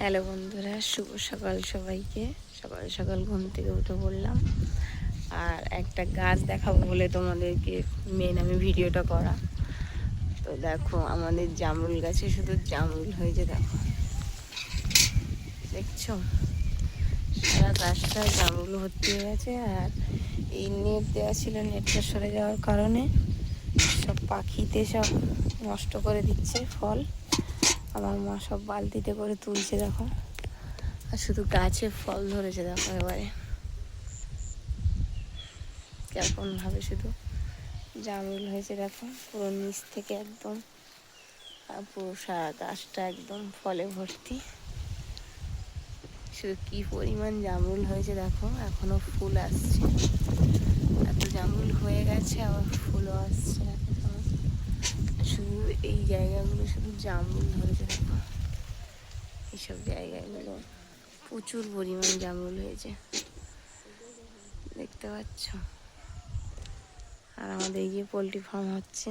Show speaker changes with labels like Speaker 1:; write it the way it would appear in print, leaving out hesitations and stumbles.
Speaker 1: Hello বন্ধুরা, শুভ সকাল সবাইকে। সকাল সকাল ঘুম থেকে উঠে পড়লাম, আর একটা গাছ দেখাবো বলে তোমাদেরকে মেন আমি ভিডিওটা করা। তো দেখো, আমাদের জামরুল গাছে শুধু জামরুল হয়েছে। দেখো, দেখছো, সারা গাছটা জামরুল ভর্তি হয়ে গেছে। আর এই নেট দেওয়া ছিল, নেটটা সরে যাওয়ার কারণে সব পাখিতে সব নষ্ট করে দিচ্ছে ফল। আমার মা সব বালতিতে করে তুলছে। দেখো, আর শুধু গাছে ফল ধরেছে। দেখো এবারে কেমন ভাবে শুধু জামরুল হয়েছে। দেখো, পুরো নিচ থেকে একদম পুরো সারা গাছটা একদম ফলে ভর্তি। শুধু কি পরিমাণ জামরুল হয়েছে দেখো, এখনো ফুল আসছে। এত জামরুল হয়ে গেছে, আবার ফুলও আসছে। দেখো, শুধু এই জায়গাগুলো শুধু জামরুল ধরেছে। দেখো, এইসব জায়গাগুলো প্রচুর পরিমাণ জামরুল হয়েছে, দেখতে পাচ্ছ। আর আমাদের এই যে পোলট্রি ফার্ম হচ্ছে,